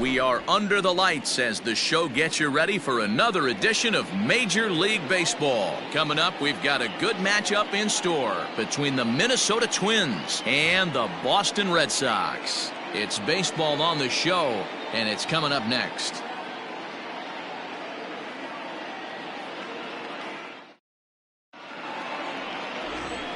We are under the lights as the show gets you ready for another edition of Major League Baseball. Coming up, we've got a good matchup in store between the Minnesota Twins and the Boston Red Sox. It's baseball on the show, and it's coming up next.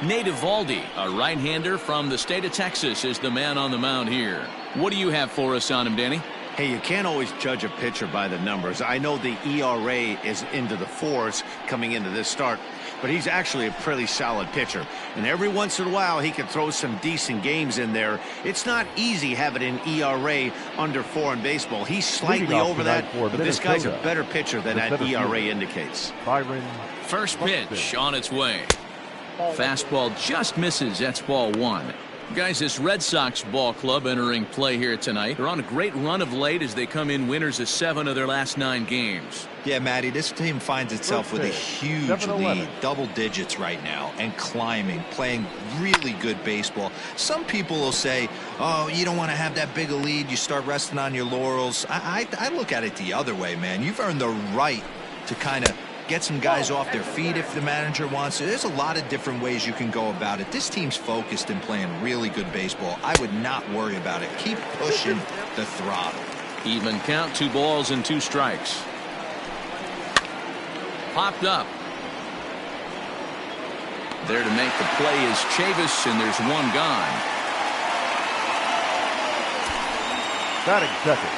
Nate Eovaldi, a right-hander from the state of Texas, is the man on the mound here. What do you have for us on him, Danny? Hey, you can't always judge a pitcher by the numbers. I know the ERA is into the 4s coming into this start, but he's actually a pretty solid pitcher. And every once in a while, he can throw some decent games in there. It's not easy having an ERA under 4 in baseball. He's slightly over that, but this guy's a better pitcher than that ERA indicates. First pitch on its way. Fastball just misses. That's ball 1. Guys, this Red Sox ball club entering play here tonight. They're on a great run of late as they come in winners of 7 of their last 9 games. Yeah, Matty, this team finds itself with a huge lead, double digits right now, and climbing, playing really good baseball. Some people will say, oh, you don't want to have that big a lead, you start resting on your laurels. I look at it the other way, man. You've earned the right to kind of get some guys off their feet if the manager wants to. There's a lot of different ways you can go about it. This team's focused and playing really good baseball. I would not worry about it. Keep pushing the throttle. Even count, 2 balls and 2 strikes. Popped up. There to make the play is Chavis, and there's 1 gone. Batting second.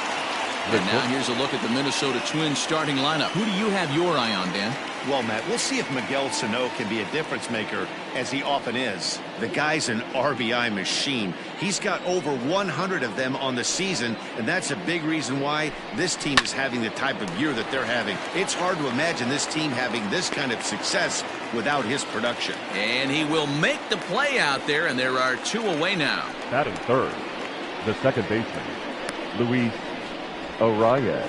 And now here's a look at the Minnesota Twins starting lineup. Who do you have your eye on, Dan? Well, Matt, we'll see if Miguel Sano can be a difference maker, as he often is. The guy's an RBI machine. He's got over 100 of them on the season, and that's a big reason why this team is having the type of year that they're having. It's hard to imagine this team having this kind of success without his production. And he will make the play out there, and there are 2 away now. Batting third, the second baseman, Luis Arias.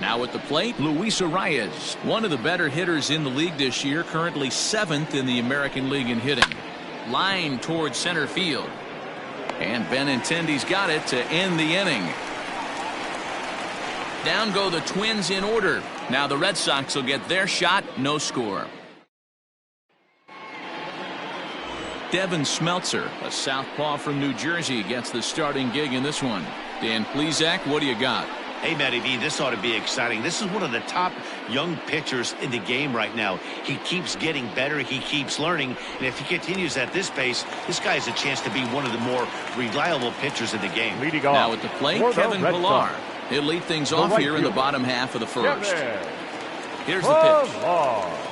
Now at the plate, Luis Arias, one of the better hitters in the league this year, currently 7th in the American League in hitting. Line towards center field. And Benintendi's got it to end the inning. Down go the Twins in order. Now the Red Sox will get their shot, no score. Devin Smeltzer, a southpaw from New Jersey, gets the starting gig in this one. Dan Plesac, what do you got? Hey, Matty V, this ought to be exciting. This is one of the top young pitchers in the game right now. He keeps getting better. He keeps learning. And if he continues at this pace, this guy has a chance to be one of the more reliable pitchers in the game. Leading off. Now at the plate, Kevin Pillar. He'll lead things off here in the bottom half of the first. Here's the pitch.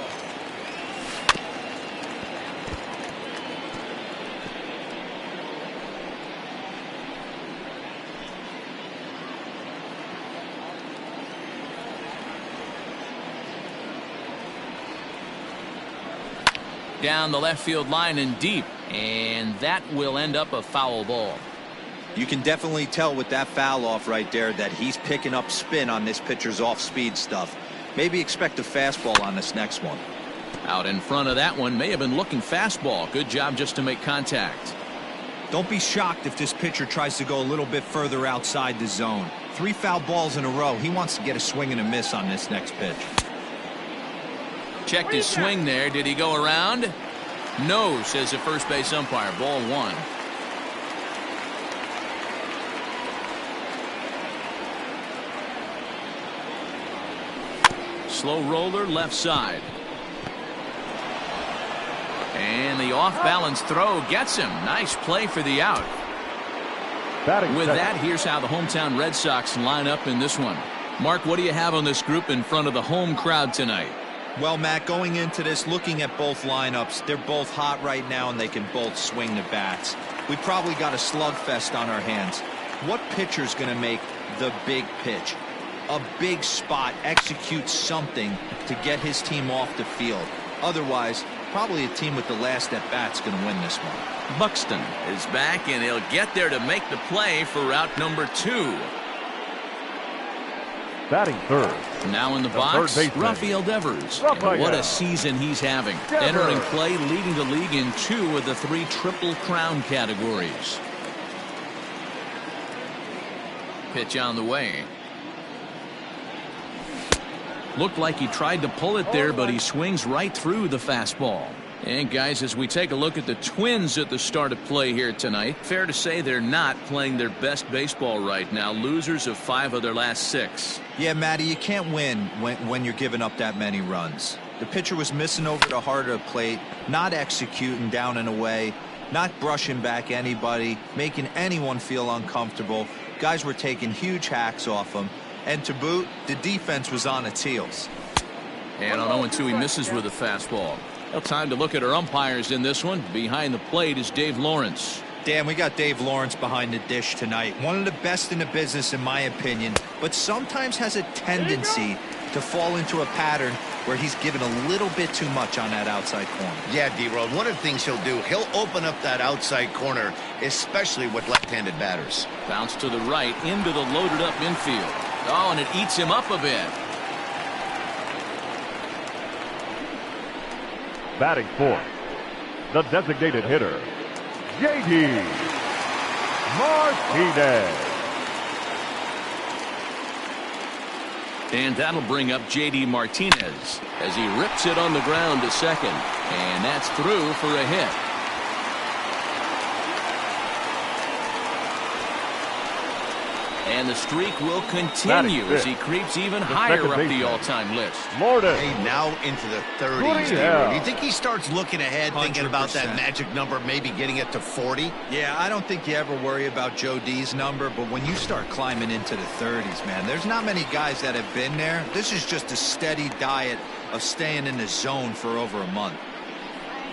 Down the left field line and deep, and that will end up a foul ball. You can definitely tell with that foul off right there that he's picking up spin on this pitcher's off-speed stuff. Maybe expect a fastball on this next one. Out in front of that one, may have been looking fastball. Good job just to make contact. Don't be shocked if this pitcher tries to go a little bit further outside the zone. 3 foul balls in a row. He wants to get a swing and a miss on this next pitch. Checked his swing there. Did he go around? No, says the first base umpire. Ball 1. Slow roller left side. And the off-balance throw gets him. Nice play for the out. With that, here's how the hometown Red Sox line up in this one. Mark, what do you have on this group in front of the home crowd tonight? Well, Matt, going into this, looking at both lineups, they're both hot right now and they can both swing the bats. We probably got a slugfest on our hands. What pitcher's going to make the big pitch? A big spot, execute something to get his team off the field. Otherwise, probably a team with the last at bat's going to win this one. Buxton is back, and he'll get there to make the play for route number 2. Batting third. Now in the box, Rafael Devers. What a season he's having. Entering play, leading the league in 2 of the 3 Triple Crown categories. Pitch on the way. Looked like he tried to pull it there, but he swings right through the fastball. And guys, as we take a look at the Twins at the start of play here tonight, fair to say they're not playing their best baseball right now. Losers of 5 of their last 6. Yeah, Matty, you can't win when you're giving up that many runs. The pitcher was missing over the heart of the plate, not executing down and away, not brushing back anybody, making anyone feel uncomfortable. Guys were taking huge hacks off him. And to boot, the defense was on its heels. And on 0-2, he misses with a fastball. Well, time to look at our umpires in this one. Behind the plate is Dave Lawrence. Dan, we got Dave Lawrence behind the dish tonight. One of the best in the business, in my opinion, but sometimes has a tendency to fall into a pattern where he's given a little bit too much on that outside corner. Yeah, D-Road, one of the things he'll do, he'll open up that outside corner, especially with left-handed batters. Bounce to the right into the loaded up infield. Oh, and it eats him up a bit. Batting fourth, the designated hitter, J.D. Martinez. And that'll bring up J.D. Martinez as he rips it on the ground to second. And that's through for a hit. And the streak will continue as he creeps even higher up the all-time list. Morton. Hey, now into the 30s. Do you think he starts looking ahead, thinking about that magic number, maybe getting it to 40? Yeah, I don't think you ever worry about Joe D's number, but when you start climbing into the 30s, man, there's not many guys that have been there. This is just a steady diet of staying in the zone for over a month.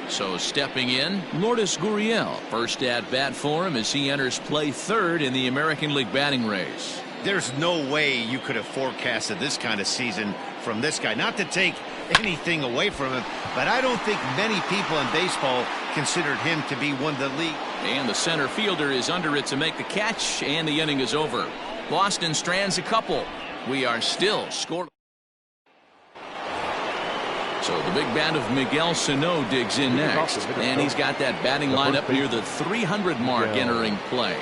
So stepping in, Lourdes Gurriel. First at bat for him as he enters play third in the American League batting race. There's no way you could have forecasted this kind of season from this guy. Not to take anything away from him, but I don't think many people in baseball considered him to be one of the league. And the center fielder is under it to make the catch, and the inning is over. Boston strands a couple. We are still scoreless. So the big bat of Miguel Sano digs in next, and he's got that batting lineup near the 300 mark entering play.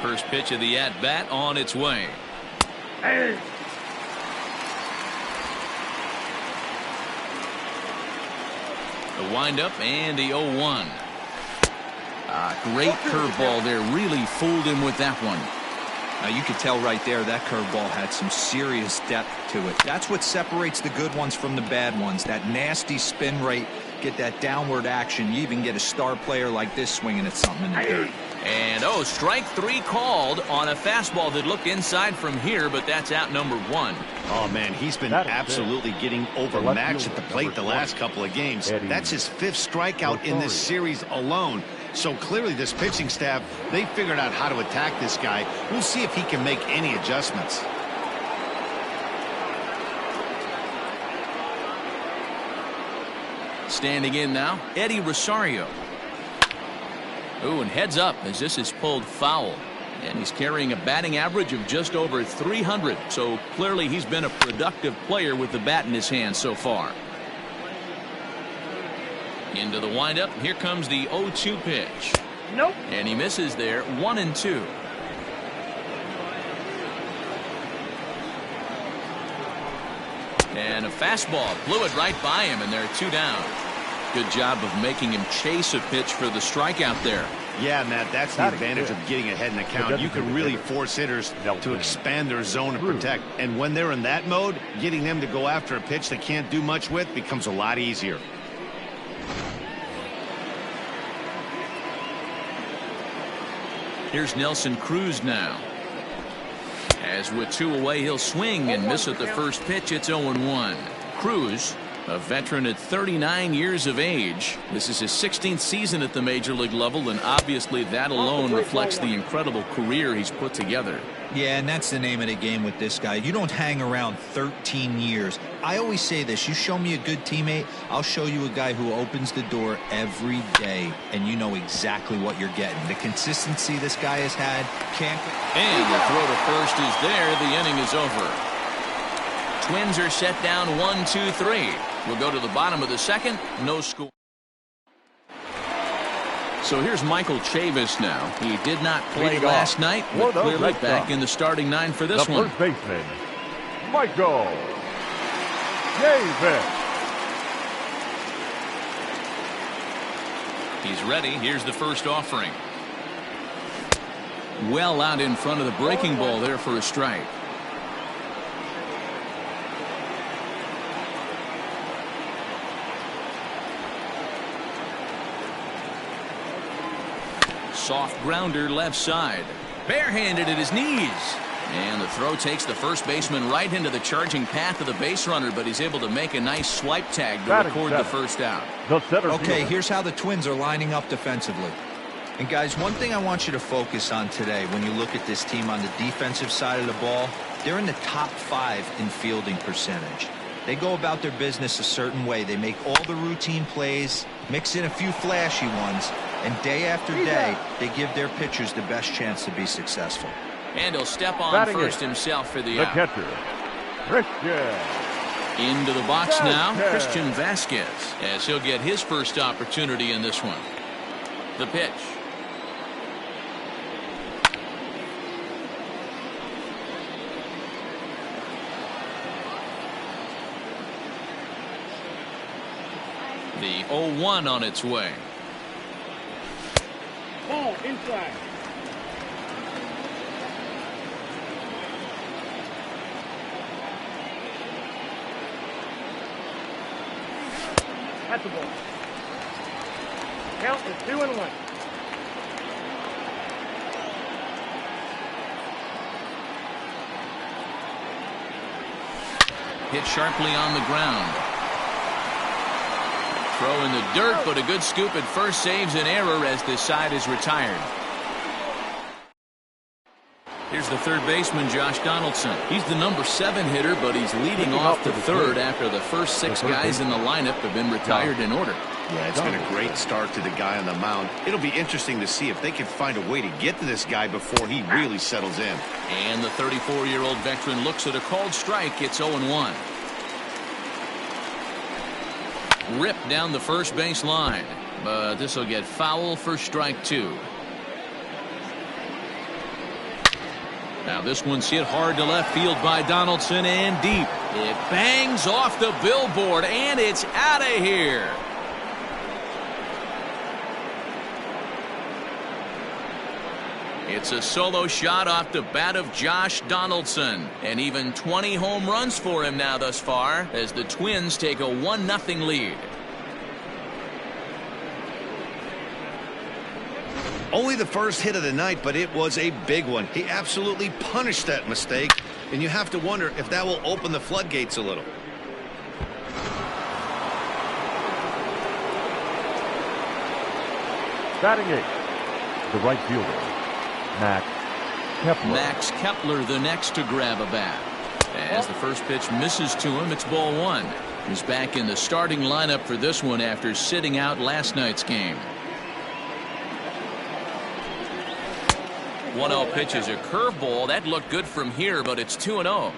First pitch of the at-bat on its way. The windup and the 0-1. Great curveball there. Really fooled him with that one. Now you could tell right there that curveball had some serious depth to it. That's what separates the good ones from the bad ones. That nasty spin rate, get that downward action. You even get a star player like this swinging at something in the dirt. And strike 3 called on a fastball that looked inside from here, but that's out number 1. Oh man, he's been absolutely getting overmatched at the plate the last couple of games. That's his 5th strikeout in this series alone. So clearly this pitching staff, they figured out how to attack this guy. We'll see if he can make any adjustments. Standing in now, Eddie Rosario. Ooh, and heads up as this is pulled foul. And he's carrying a batting average of just over 300. So clearly he's been a productive player with the bat in his hand so far. Into the windup. Here comes the 0-2 pitch. Nope. And he misses there. 1-2. And a fastball blew it right by him, and there are 2 down. Good job of making him chase a pitch for the strikeout there. Yeah, Matt, that's the advantage of getting ahead in the count. You can really force hitters to expand their zone and protect. And when they're in that mode, getting them to go after a pitch they can't do much with becomes a lot easier. Here's Nelson Cruz now. As with 2 away, he'll swing and miss at the first pitch. It's 0-1. Cruz, a veteran at 39 years of age. This is his 16th season at the major league level, and obviously that alone reflects the incredible career he's put together. Yeah, and that's the name of the game with this guy. You don't hang around 13 years. I always say this, you show me a good teammate, I'll show you a guy who opens the door every day, and you know exactly what you're getting. The consistency this guy has had can't. And the throw to first is there. The inning is over. Twins are set down 1-2-3. We'll go to the bottom of the second. No score. So here's Michael Chavis now. He did not play Leading last off night, for but the clearly Red back Sox, in the starting 9 for this the one. first baseman, Michael Chavis. He's ready. Here's the first offering. Well out in front of the breaking ball there for a strike. Soft grounder left side. Barehanded at his knees. And the throw takes the first baseman right into the charging path of the base runner, but he's able to make a nice swipe tag to record the first out. Okay, here's how the Twins are lining up defensively. And guys, one thing I want you to focus on today when you look at this team on the defensive side of the ball, they're in the top 5 in fielding percentage. They go about their business a certain way. They make all the routine plays, mix in a few flashy ones, and day after day, they give their pitchers the best chance to be successful. And he'll step on Batting first it, himself for the the out. catcher, Christian. Into the box now, Vasquez. Christian Vasquez, as he'll get his first opportunity in this one. The pitch. The 0-1 on its way. Ball inside. That's the ball. Count is 2-1. Hit sharply on the ground. Throw in the dirt, but a good scoop at first saves an error as this side is retired. Here's the third baseman, Josh Donaldson. He's the number 7 hitter, but he's leading off the third after the first 6 guys in the lineup have been retired in order. Yeah, it's been a great start to the guy on the mound. It'll be interesting to see if they can find a way to get to this guy before he really settles in. And the 34-year-old veteran looks at a called strike. It's 0-1. Ripped down the first base line, but this will get foul for strike 2. Now this one's hit hard to left field by Donaldson and deep. It bangs off the billboard and it's out of here. It's a solo shot off the bat of Josh Donaldson, and even 20 home runs for him now thus far as the Twins take a 1-0 lead. Only the first hit of the night, but it was a big one. He absolutely punished that mistake, and you have to wonder if that will open the floodgates a little. Batting 8th, the right fielder, Max Kepler. Max Kepler the next to grab a bat. As the first pitch misses to him, it's ball 1. He's back in the starting lineup for this one after sitting out last night's game. 1-0 pitch is a curveball. That looked good from here, but it's 2-0.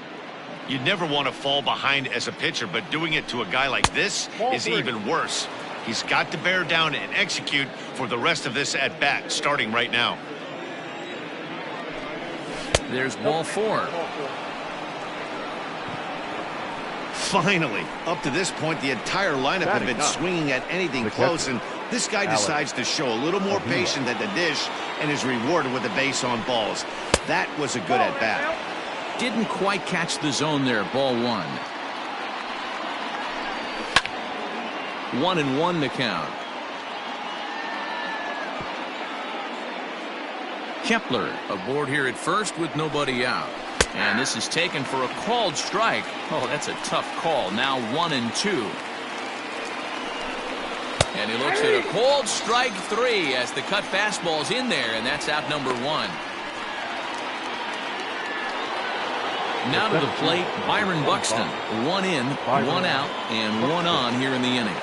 You never want to fall behind as a pitcher, but doing it to a guy like this is even worse. He's got to bear down and execute for the rest of this at bat, starting right now. There's ball 4. Finally, up to this point, the entire lineup had been swinging at anything close, and this guy decides to show a little more patience at the dish and is rewarded with a base on balls. That was a good at bat. Didn't quite catch the zone there. Ball 1. 1-1 the count. Kepler aboard here at first with nobody out. And this is taken for a called strike. Oh, that's a tough call. Now 1-2. And he looks at a called strike 3 as the cut fastball's in there, and that's out number 1. Now to the plate, Byron Buxton. 1 in, 1 out, and 1 on here in the inning.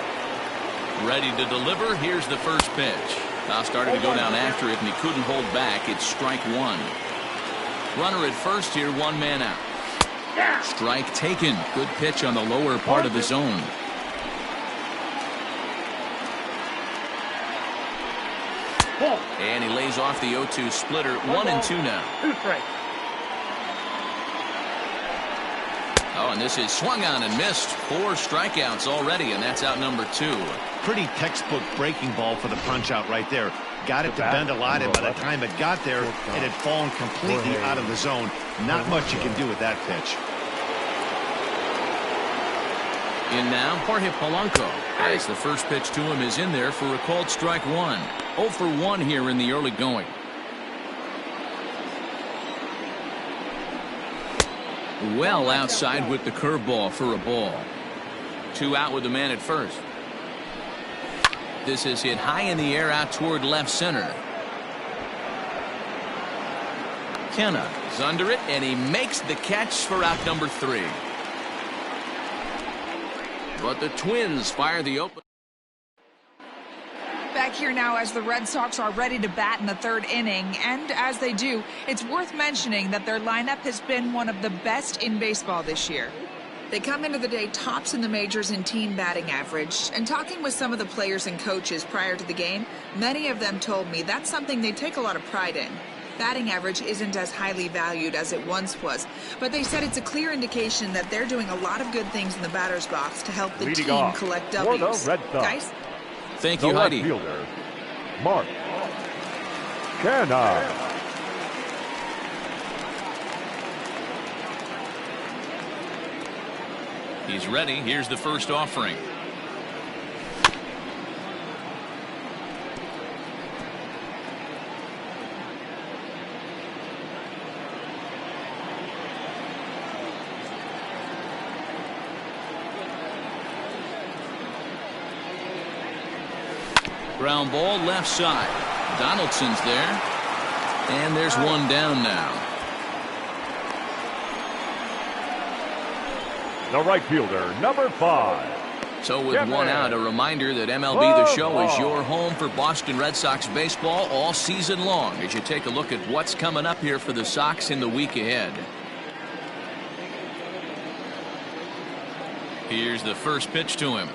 Ready to deliver. Here's the first pitch. Now started to go down after it, and he couldn't hold back. It's strike 1. Runner at first here, 1 man out. Strike taken. Good pitch on the lower part of the zone. Ball. And he lays off the 0-2 splitter. 1-2 now. 2 strikes. Oh, and this is swung on and missed. 4 strikeouts already, and that's out number 2. Pretty textbook breaking ball for the punch out right there. Got it to bend a lot, and by the time it got there, it had fallen completely out of the zone. Not much you can do with that pitch. In now, Jorge Polanco, as the first pitch to him is in there for a called strike 1. 0 for 1 here in the early going. Well outside with the curveball for a ball. 2 out with the man at first. This is hit high in the air out toward left center. Kenna is under it, and he makes the catch for out number 3. But the Twins fire the open. Back here now as the Red Sox are ready to bat in the 3rd inning, and as they do, it's worth mentioning that their lineup has been one of the best in baseball this year. They come into the day tops in the majors in team batting average, and talking with some of the players and coaches prior to the game, many of them told me that's something they take a lot of pride in. Batting average isn't as highly valued as it once was, but they said it's a clear indication that they're doing a lot of good things in the batter's box to help the Leading team off collect for the W's. Red Sox. Guys? Thank The you, left Heidi. fielder, Mark Canha. He's ready. Here's the first offering. Ground ball left side. Donaldson's there. And there's one down now. The right fielder, number 5. So with one out, a reminder that MLB The Show is your home for Boston Red Sox baseball all season long as you take a look at what's coming up here for the Sox in the week ahead. Here's the first pitch to him.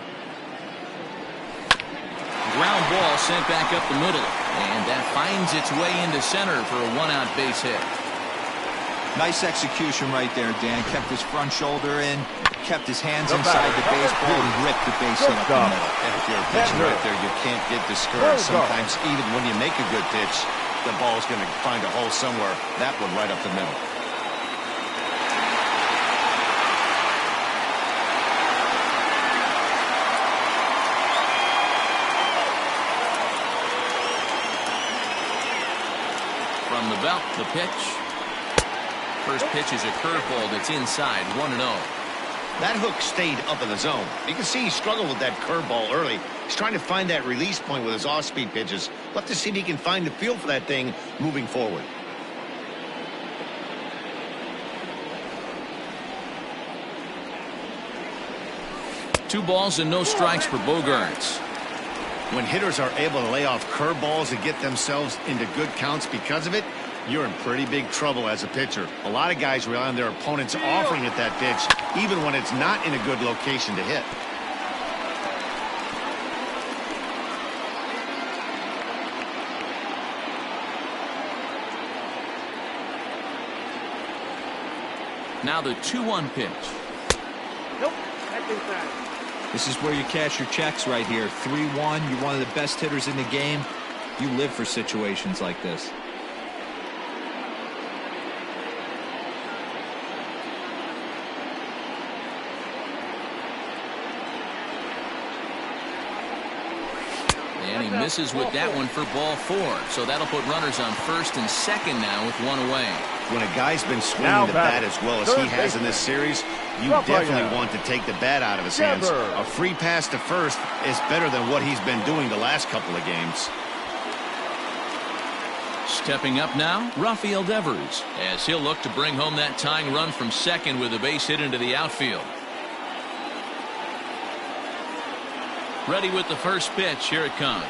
Ground ball sent back up the middle, and that finds its way into center for a 1-out base hit. Nice execution right there, Dan. Kept his front shoulder in, kept his hands inside the baseball, and ripped the base hit up the middle. And if you're a pitcher right there, you can't get discouraged. Sometimes even when you make a good pitch, the ball's going to find a hole somewhere. That one right up the middle. From the belt, the pitch. First pitch is a curveball that's inside, 1-0. That hook stayed up in the zone. You can see he struggled with that curveball early. He's trying to find that release point with his off-speed pitches. We'll have to see if he can find the feel for that thing moving forward. Two balls and no strikes for Bogaerts. When hitters are able to lay off curveballs and get themselves into good counts because of it, you're in pretty big trouble as a pitcher. A lot of guys rely on their opponents offering at that pitch, even when it's not in a good location to hit. Now the 2-1 pitch. Nope. That's inside. This is where you cash your checks right here. 3-1. You're one of the best hitters in the game. You live for situations like this. And he misses with that one for ball 4. So that'll put runners on first and second now with one away. When a guy's been swinging the bat as well as he has in this series, you definitely want to take the bat out of his hands. A free pass to first is better than what he's been doing the last couple of games. Stepping up now, Rafael Devers, as he'll look to bring home that tying run from second with a base hit into the outfield. Ready with the first pitch. Here it comes.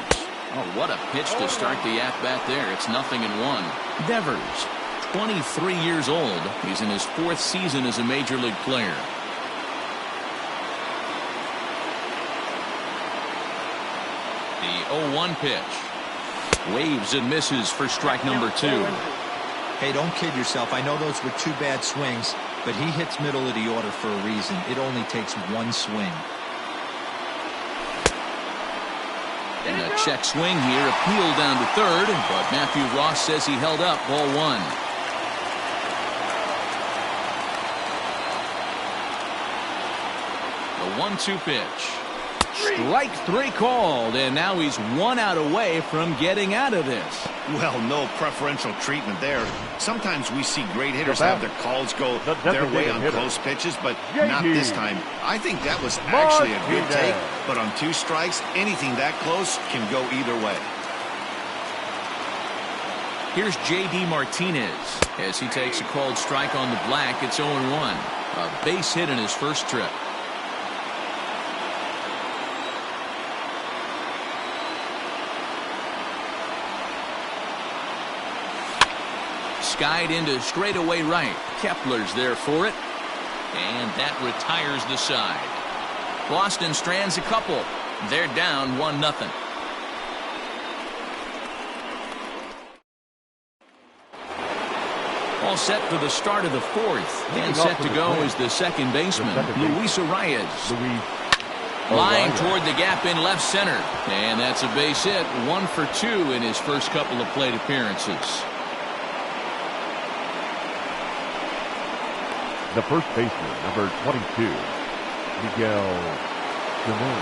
Oh, what a pitch to start the at-bat there. It's 0-1. Devers, 23 years old. He's in his 4th season as a major league player. The 0-1 pitch. Waves and misses for strike number 2. Hey, don't kid yourself. I know those were 2 bad swings, but he hits middle of the order for a reason. It only takes 1 swing. And a check swing here, appeal down to third, but Matthew Ross says he held up, ball 1. The 1-2 pitch. Strike 3 called, and now he's 1 out away from getting out of this. Well, no preferential treatment there. Sometimes we see great hitters have their calls go their way on close pitches, but not this time. I think that was actually a good take, but on 2 strikes, anything that close can go either way. Here's J.D. Martinez as he takes a called strike on the black. It's 0-1. A base hit in his first trip. Skied into straightaway right. Kepler's there for it. And that retires the side. Boston strands a couple. They're down 1-0. All set for the start of the 4th. And set to go is the second baseman, Luis Arias. Lying toward the gap in left center. And that's a base hit. 1 for 2 in his first couple of plate appearances. The first baseman, number 22, Miguel Sano.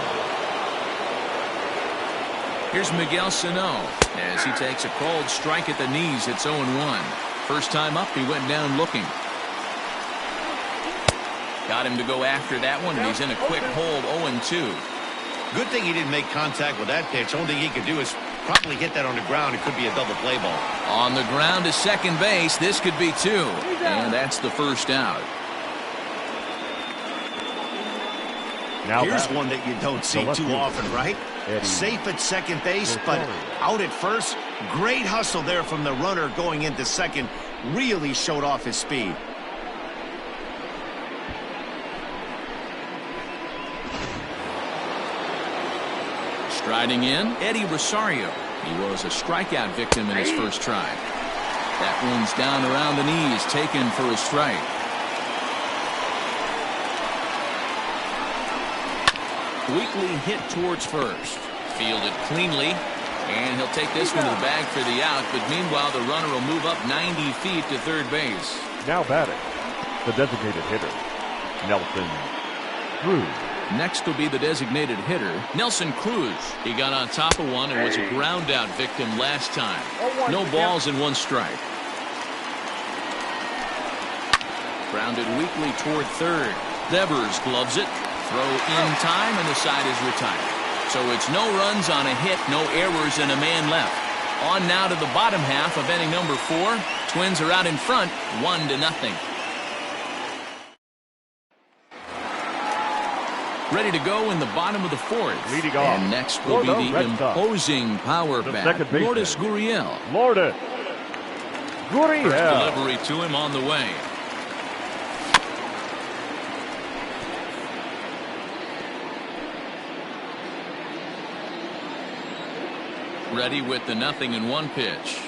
Here's Miguel Sano as he takes a called strike at the knees. It's 0-1. First time up, he went down looking. Got him to go after that one, and he's in a quick hold, 0-2. Good thing he didn't make contact with that pitch. Only thing he could do is probably hit that on the ground. It could be a double play ball. On the ground to second base. This could be 2. And that's the first out. Now here's one that you don't see too often, right? Safe at second base, but out at first. Great hustle there from the runner going into second. Really showed off his speed. Striding in, Eddie Rosario. He was a strikeout victim in his first try. That one's down around the knees, taken for a strike. Weekly hit towards first. Fielded cleanly. And he'll take this one to the bag for the out. But meanwhile, the runner will move up 90 feet to third base. Now batting, the designated hitter, Nelson Cruz. Next will be the designated hitter, Nelson Cruz. He got on top of one and was a ground out victim last time. No balls and 1 strike. Grounded weakly toward third. Devers gloves it. Throw in time, and the side is retired. So it's no runs on a hit, no errors, and a man left. On now to the bottom half of inning number 4. Twins are out in front, 1-0. Ready to go in the bottom of the 4th. Leading off. And next will be the imposing power bat, Lourdes Gurriel. Lourdes Gurriel. First delivery to him on the way. Ready with the 0-1 pitch.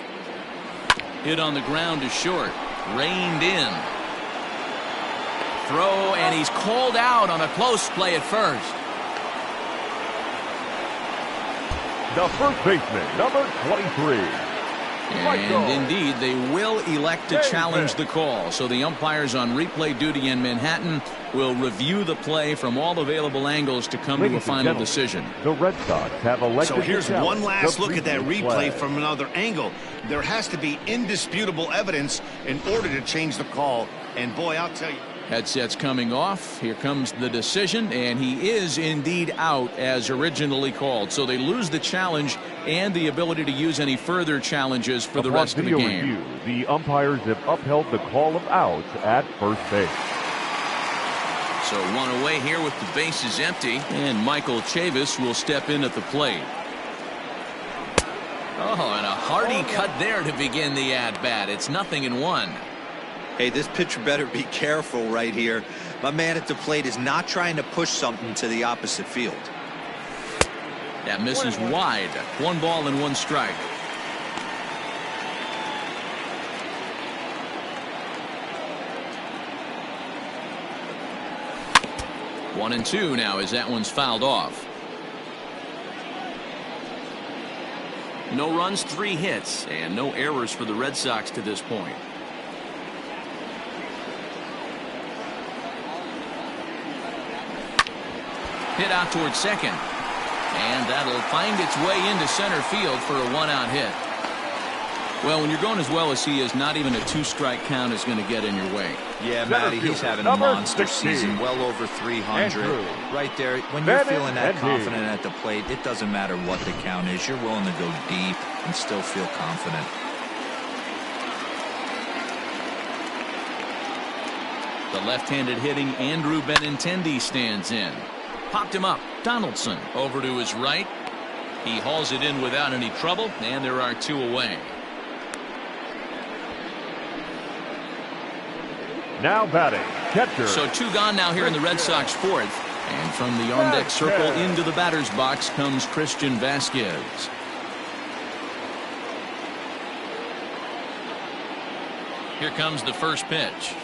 Hit on the ground to short. Reined in. Throw, and he's called out on a close play at first. The first baseman, number 23. And indeed, they will elect to challenge the call. So the umpires on replay duty in Manhattan will review the play from all available angles to come to a final decision. The Red Sox have elected. So here's one last look at that replay from another angle. There has to be indisputable evidence in order to change the call. And boy, I'll tell you. Headsets coming off. Here comes the decision, and he is indeed out as originally called. So they lose the challenge and the ability to use any further challenges for the rest of the game. Review, the umpires have upheld the call of outs at first base. So 1 away here with the bases empty, and Michael Chavis will step in at the plate. Oh, and a hearty cut there to begin the at-bat. It's 0-1. Hey, this pitcher better be careful right here. My man at the plate is not trying to push something to the opposite field. That misses wide. 1 ball and 1 strike. 1-2 now as that one's fouled off. No runs, 3 hits, and no errors for the Red Sox to this point. Hit out towards second. And that'll find its way into center field for a 1-out hit. Well, when you're going as well as he is, not even a 2-strike count is going to get in your way. Yeah, Matty, he's having a monster season, well over 300. Right there, when you're feeling that confident at the plate, it doesn't matter what the count is. You're willing to go deep and still feel confident. The left-handed hitting Andrew Benintendi stands in. Popped him up. Donaldson over to his right. He hauls it in without any trouble, and there are 2 away. Now batting, catcher. So 2 gone now here in the Red Sox 4th. And from the on-deck circle into the batter's box comes Christian Vasquez. Here comes the first pitch.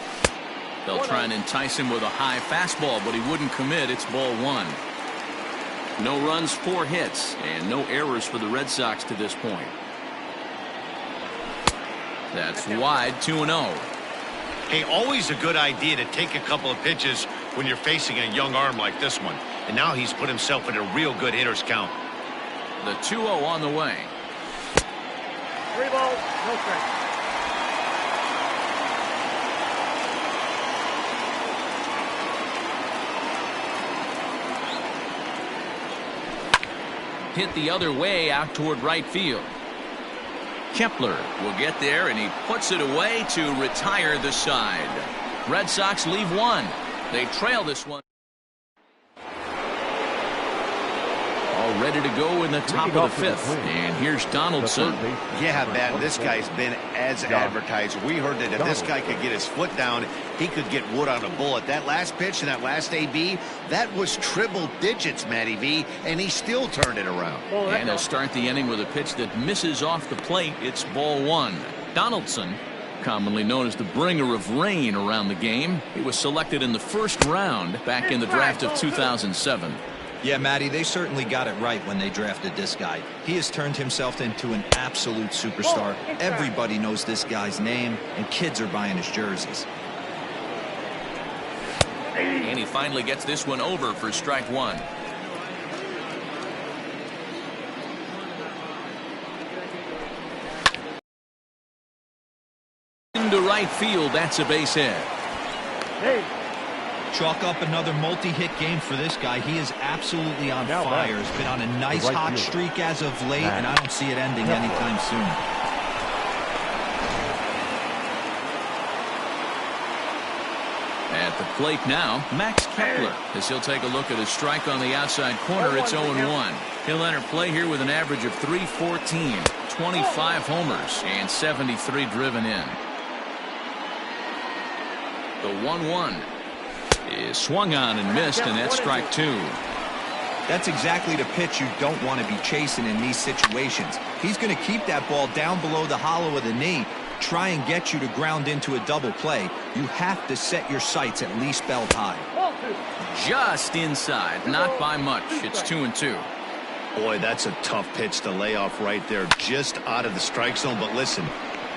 They'll try and entice him with a high fastball, but he wouldn't commit. It's ball 1. No runs, 4 hits, and no errors for the Red Sox to this point. That's wide, 2-0. Hey, always a good idea to take a couple of pitches when you're facing a young arm like this one. And now he's put himself in a real good hitter's count. The 2-0 on the way. 3 balls, no strikes. Hit the other way out toward right field. Kepler will get there, and he puts it away to retire the side. Red Sox leave 1. They trail this one. All ready to go in the top of the 5th. And here's Donaldson. Yeah, man, this guy's been as advertised. We heard that if this guy could get his foot down, he could get wood on a bullet. That last pitch and that last AB, that was triple digits, Matty V, and he still turned it around. And he'll start the inning with a pitch that misses off the plate. It's ball 1. Donaldson, commonly known as the bringer of rain around the game. He was selected in the 1st round back in the draft of 2007. Yeah, Matty, they certainly got it right when they drafted this guy. He has turned himself into an absolute superstar. Everybody knows this guy's name, and kids are buying his jerseys. And he finally gets this one over for strike 1. Into right field, that's a base hit. Hey. Chalk up another multi-hit game for this guy. He is absolutely on fire. He's been on a nice hot streak as of late, and I don't see it ending anytime soon. At the plate now, Max Kepler, as he'll take a look at a strike on the outside corner. It's 0-1. He'll enter play here with an average of .314, 25 homers, and 73 driven in. The 1-1 is swung on and missed, and that's strike 2. That's exactly the pitch you don't want to be chasing in these situations. He's going to keep that ball down below the hollow of the knee, try and get you to ground into a double play. You have to set your sights at least belt high. Just inside, not by much. It's 2-2. Boy, that's a tough pitch to lay off right there, just out of the strike zone. But listen,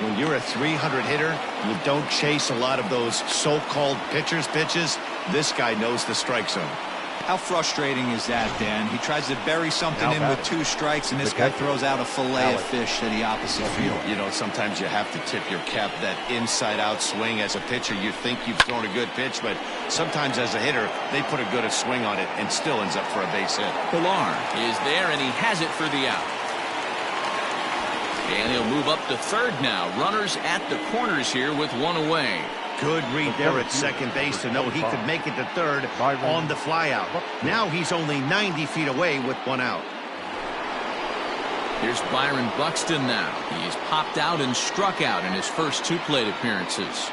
when you're a 300 hitter, you don't chase a lot of those so-called pitcher's pitches. This guy knows the strike zone. How frustrating is that, Dan? He tries to bury something in with 2 strikes, and this guy throws out a fillet of fish to the opposite field. You know, sometimes you have to tip your cap. That inside-out swing as a pitcher, you think you've thrown a good pitch, but sometimes as a hitter, they put a good swing on it and still ends up for a base hit. Pilar is there, and he has it for the out. And he'll move up to 3rd now. Runners at the corners here with 1 away. Good read there at second base to know he could make it to 3rd on the flyout. Now he's only 90 feet away with 1 out. Here's Byron Buxton now. He's popped out and struck out in his first 2 plate appearances.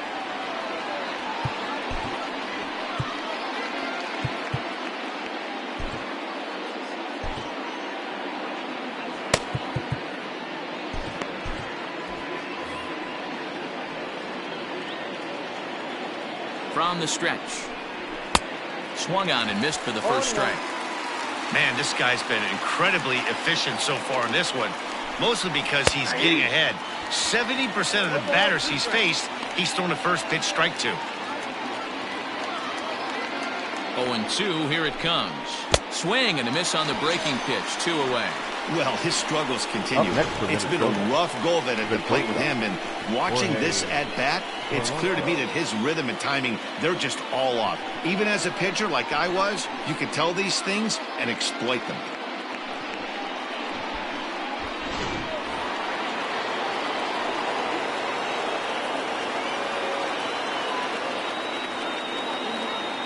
From the stretch. Swung on and missed for the first strike. Man, this guy's been incredibly efficient so far in this one, mostly because he's getting ahead. 70% of the batters he's faced, he's thrown a first pitch strike to. 0-2, here it comes. Swing and a miss on the breaking pitch, 2 away. Well, his struggles continue. It's been a rough go of it at the plate with him, and watching this at-bat, it's clear to me that his rhythm and timing, they're just all off. Even as a pitcher like I was, you can tell these things and exploit them.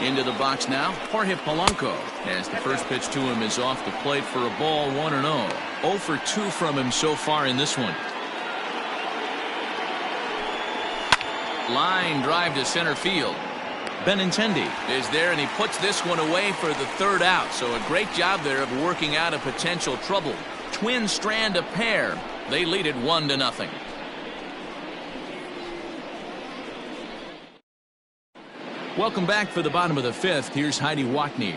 Into the box now, Jorge Polanco, as the first pitch to him is off the plate for a ball, 1-0. 0 for 2 from him so far in this one. Line drive to center field. Benintendi is there, and he puts this one away for the third out. So a great job there of working out a potential trouble. Twins strand a pair. They lead it 1-0. Welcome back for the bottom of the 5th. Here's Heidi Watney.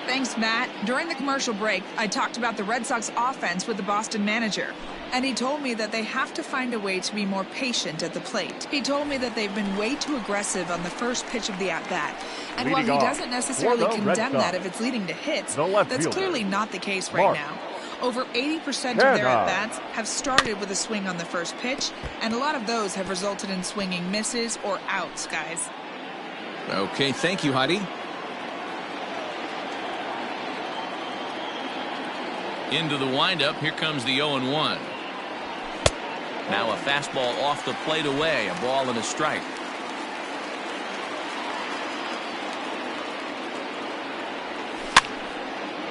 Thanks, Matt. During the commercial break, I talked about the Red Sox offense with the Boston manager. And he told me that they have to find a way to be more patient at the plate. He told me that they've been way too aggressive on the first pitch of the at-bat. And while he doesn't necessarily condemn that if it's leading to hits, that's clearly not the case right now. Over 80% of their at-bats have started with a swing on the first pitch, and a lot of those have resulted in swinging misses or outs, guys. Okay, thank you, Heidi. Into the windup, here comes the 0-1. Now a fastball off the plate away, a ball and a strike.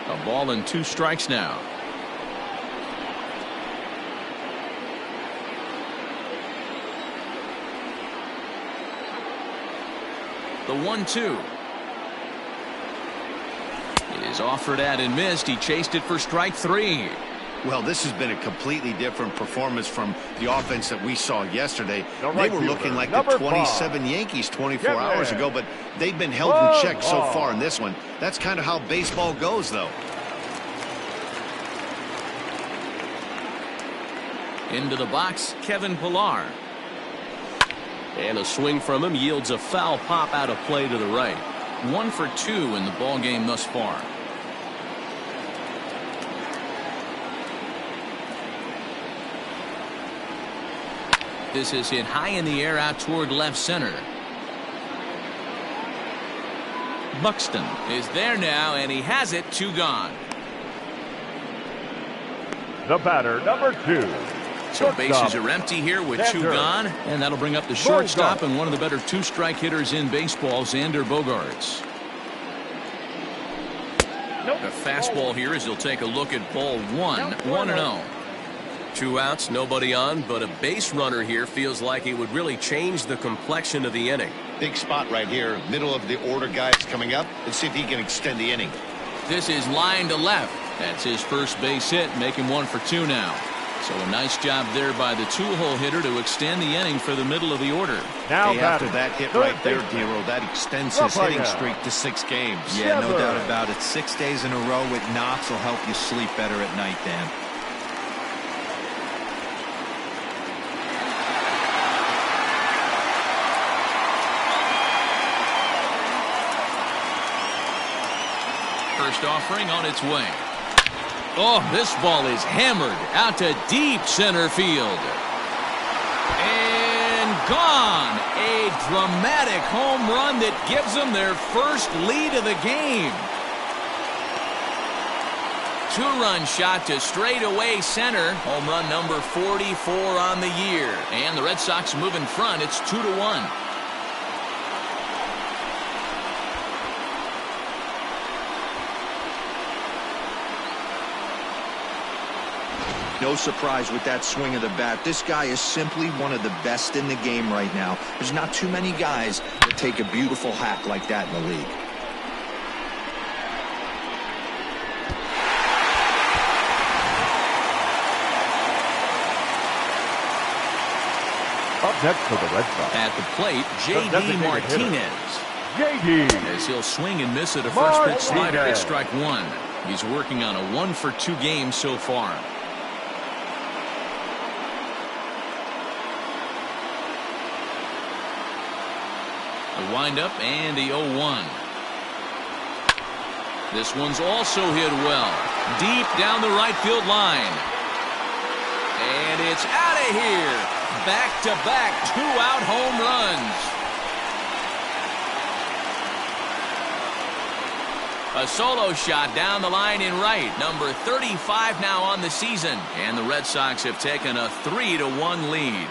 A ball and 2 strikes now. The 1-2 is offered at and missed. He chased it for strike 3. Well, this has been a completely different performance from the offense that we saw yesterday. They were looking like the 27 Yankees 24 hours ago, but they've been held in check so far in this one. That's kind of how baseball goes, though. Into the box, Kevin Pillar. And a swing from him yields a foul pop out of play to the right. 1 for 2 in the ball game thus far. This is hit high in the air out toward left center. Buxton is there now, and he has it. 2 gone. The batter, number 2. So bases are empty here with 2 gone, and that'll bring up the shortstop and one of the better 2-strike hitters in baseball, Xander Bogaerts. A fastball here as he'll take a look at ball 1, 1-0. 2 outs, nobody on, but a base runner here feels like it would really change the complexion of the inning. Big spot right here, middle of the order guys coming up. Let's see if he can extend the inning. This is line to left. That's his first base hit, making 1 for 2 now. So a nice job there by the 2-hole hitter to extend the inning for the middle of the order. Now after that hit right there, Dero, that extends his hitting streak to 6 games. Yeah, no doubt about it. 6 days in a row with knocks will help you sleep better at night, Dan. First offering on its way. Oh, this ball is hammered out to deep center field. And gone. A dramatic home run that gives them their first lead of the game. 2-run shot to straightaway center. Home run number 44 on the year. And the Red Sox move in front. It's 2-1. No surprise with that swing of the bat. This guy is simply one of the best in the game right now. There's not too many guys that take a beautiful hack like that in the league. Up next for the Red Sox. At the plate, J.D. Martinez. JD. As he'll swing and miss at a first pitch slider. Martinez. It's strike one. He's working on a 1-for-2 game so far. The windup and the 0-1. This one's also hit well. Deep down the right field line. And it's out of here. Back-to-back 2-out home runs. A solo shot down the line in right. Number 35 now on the season. And the Red Sox have taken a 3-1 lead.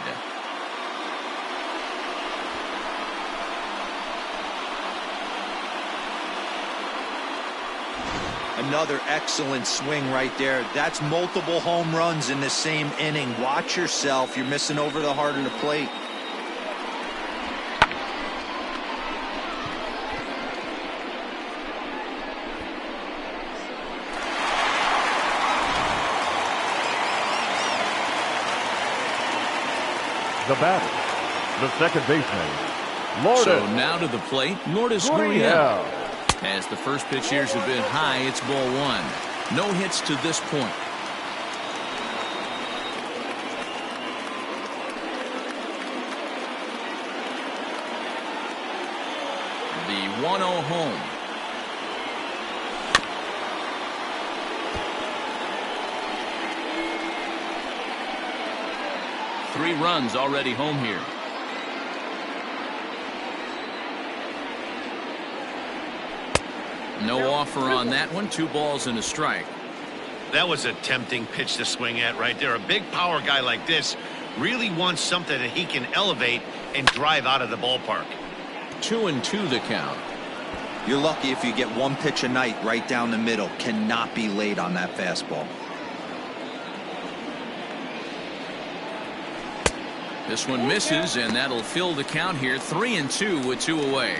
Another excellent swing right there. That's multiple home runs in the same inning. Watch yourself. You're missing over the heart of the plate. The batter, the second baseman, Lourdes. So now to the plate, Lourdes Gurriel. Gurriel. As the first pitch here's a bit high, it's ball one. No hits to this point. The 1-0 home. Three runs already home here. No offer on that one. 2 balls and a strike. That was a tempting pitch to swing at right there. A big power guy like this really wants something that he can elevate and drive out of the ballpark. 2-2 the count. You're lucky if you get one pitch a night right down the middle. Cannot be late on that fastball. This one misses, and that'll fill the count here. 3-2 with 2 away.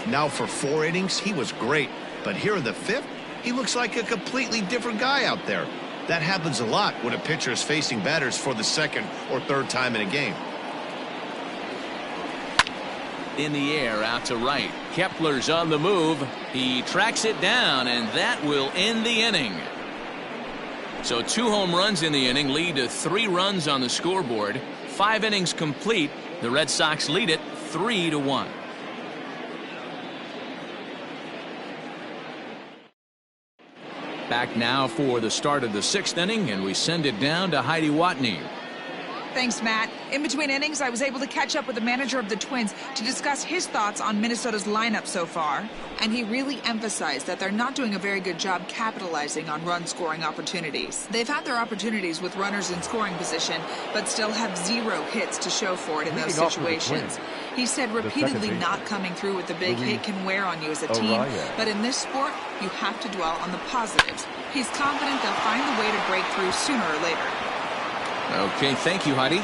Now for 4 innings, he was great. But here in the 5th, he looks like a completely different guy out there. That happens a lot when a pitcher is facing batters for the 2nd or 3rd time in a game. In the air, out to right. Kepler's on the move. He tracks it down, and that will end the inning. So 2 home runs in the inning lead to 3 runs on the scoreboard. 5 innings complete. The Red Sox lead it 3-1. Back now for the start of the 6th inning, and we send it down to Heidi Watney. Thanks, Matt. In between innings, I was able to catch up with the manager of the Twins to discuss his thoughts on Minnesota's lineup so far. And he really emphasized that they're not doing a very good job capitalizing on run-scoring opportunities. They've had their opportunities with runners in scoring position, but still have 0 hits to show for it in those situations. He said repeatedly not coming through with the big hit can wear on you as a team, but in this sport, you have to dwell on the positives. He's confident they'll find the way to break through sooner or later. Okay, thank you, Heidi.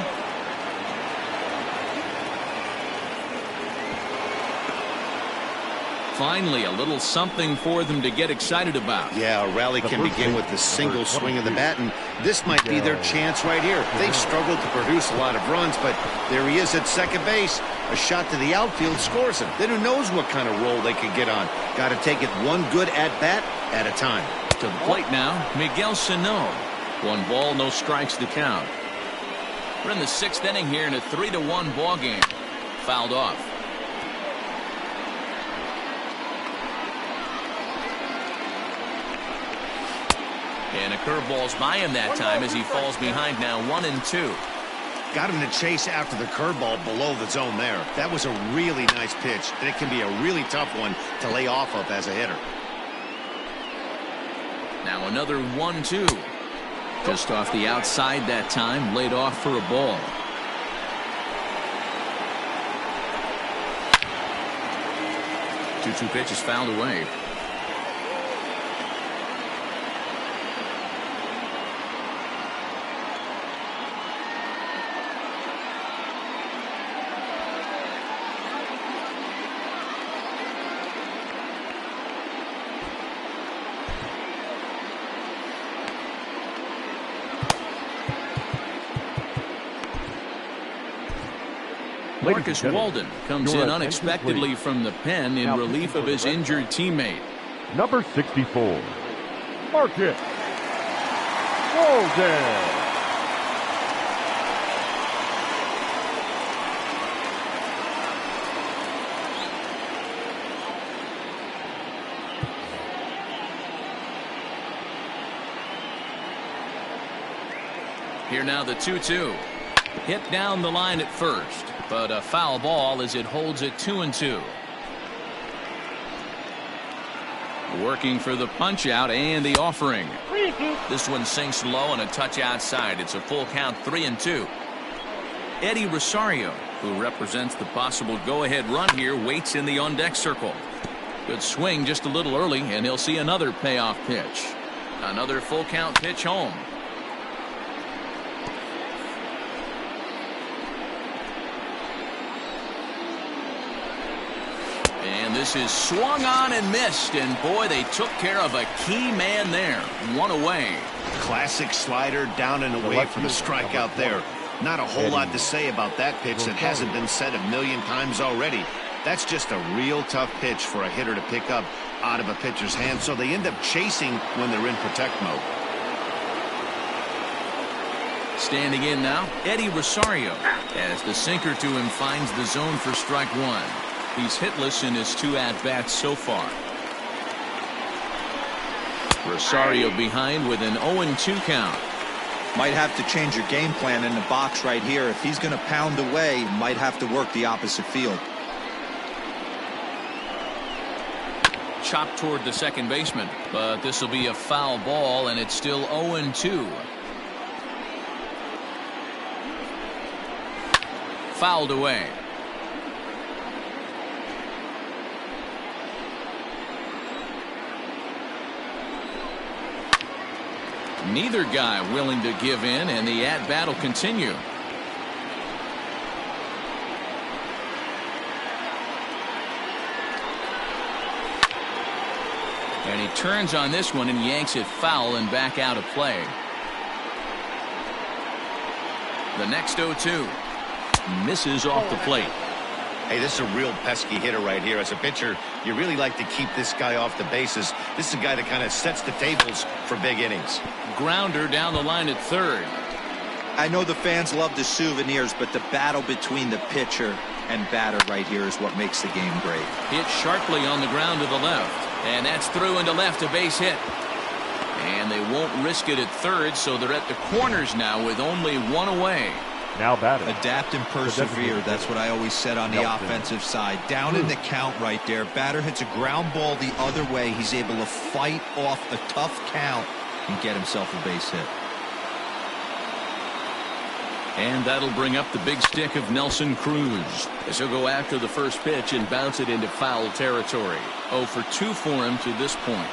Finally, a little something for them to get excited about. Yeah, a rally can begin with the single swing of the bat, and this might be their chance right here. They've struggled to produce a lot of runs, but there he is at second base. A shot to the outfield scores him. Then who knows what kind of roll they could get on. Got to take it one good at-bat at a time. To the plate now, Miguel Sano. 1 ball, no strikes to count. We're in the 6th inning here in a 3-1 ball game. Fouled off. And a curveball's by him that time as he falls behind now 1-2. Got him to chase after the curveball below the zone there. That was a really nice pitch, and it can be a really tough one to lay off of as a hitter. Now another 1-2. Just off the outside that time, laid off for a ball. Two pitches fouled away. Marcus Walden comes in unexpectedly from the pen in relief of his injured teammate. Number 64, Marcus Walden. Here now the 2-2. Hit down the line at first, but a foul ball as it holds it 2-2. Working for the punch out and the offering. This one sinks low and a touch outside. It's a full count, 3-2. Eddie Rosario, who represents the possible go-ahead run here, waits in the on-deck circle. Good swing just a little early, and he'll see another payoff pitch. Another full count pitch home. And this is swung on and missed, and boy, they took care of a key man there. One away. Classic slider down and away from the strikeout there. Not a whole lot to say about that pitch that hasn't been said a million times already. That's just a real tough pitch for a hitter to pick up out of a pitcher's hand, so they end up chasing when they're in protect mode. Standing in now, Eddie Rosario, as the sinker to him finds the zone for strike one. He's hitless in his 2 at-bats so far. Rosario behind with an 0-2 count. Might have to change your game plan in the box right here. If he's going to pound away, might have to work the opposite field. Chopped toward the second baseman, but this will be a foul ball, and it's still 0-2. Fouled away. Neither guy willing to give in, and the at-bat will continue. And he turns on this one and yanks it foul and back out of play. The next 0-2 misses off the plate. Hey, this is a real pesky hitter right here. As a pitcher, you really like to keep this guy off the bases. This is a guy that kind of sets the tables for big innings. Grounder down the line at third. I know the fans love the souvenirs, but the battle between the pitcher and batter right here is what makes the game great. Hit sharply on the ground to the left, and that's through into left, a base hit. And they won't risk it at third, so they're at the corners now with only one away. Now batting. Adapt and persevere. That's what I always said on the offensive side. Down in the count right there. Batter hits a ground ball the other way. He's able to fight off a tough count and get himself a base hit. And that'll bring up the big stick of Nelson Cruz, as he'll go after the first pitch and bounce it into foul territory. 0 for 2 for him to this point.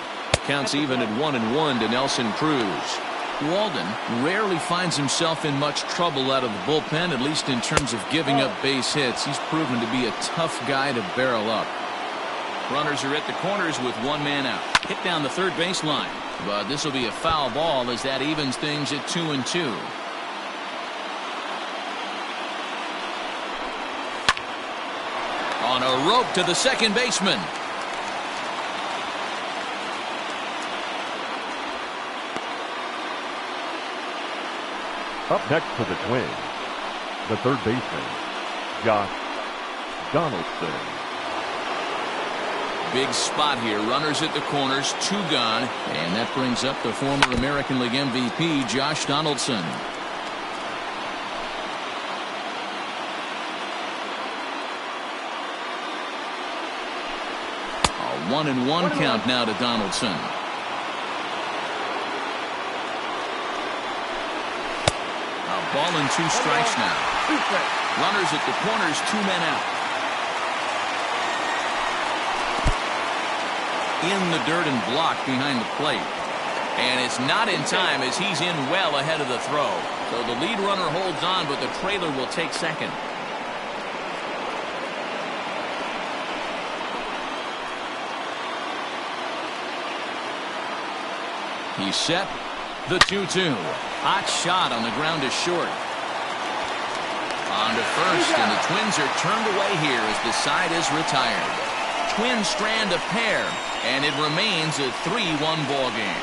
Counts even at 1-1 to Nelson Cruz. Walden rarely finds himself in much trouble out of the bullpen, at least in terms of giving up base hits. He's proven to be a tough guy to barrel up. Runners are at the corners with one man out. Hit down the third baseline, but this will be a foul ball as that evens things at 2-2. On a rope to the second baseman. Up next for the Twins, the third baseman, Josh Donaldson. Big spot here. Runners at the corners, 2 gone. And that brings up the former American League MVP, Josh Donaldson. A 1-1 count now to Donaldson. Ball and 2 strikes now. Runners at the corners, 2 men out. In the dirt and blocked behind the plate. And it's not in time as he's in well ahead of the throw. So the lead runner holds on, but the trailer will take second. He's set. The 2-2. Hot shot on the ground is short. On to first, and the Twins are turned away here as the side is retired. Twins strand a pair, and it remains a 3-1 ball game.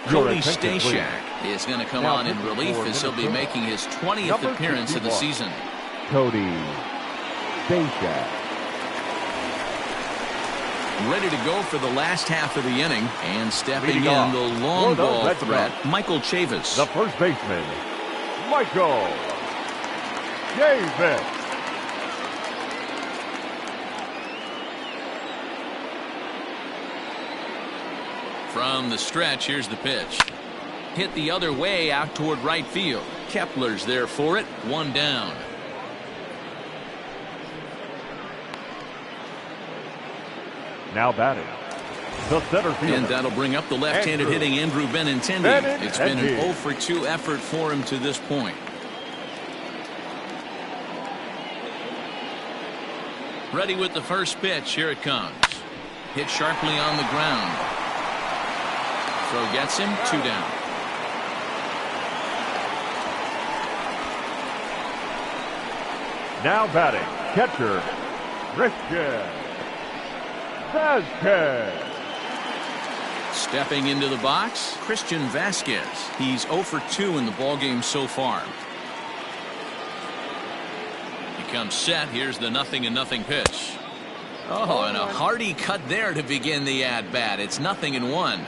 Cody Stashak is going to come on in relief as he'll be making his 20th appearance of the season. Cody Stashak. Ready to go for the last half of the inning, and stepping in the long ball threat, Michael Chavis. The first baseman, Michael Chavis. From the stretch, here's the pitch. Hit the other way out toward right field. Kepler's there for it. One down. Now batting, the center fielder. And that'll bring up the left-handed hitting Andrew Benintendi. It's been an 0-for-2 effort for him to this point. Ready with the first pitch. Here it comes. Hit sharply on the ground. Throw gets him. 2 down. Now batting, catcher, Christian Vasquez. Stepping into the box, Christian Vasquez. He's 0-for-2 in the ballgame so far. He comes set. Here's the 0-0 pitch. Oh, and a hearty cut there to begin the at-bat. It's 0-1.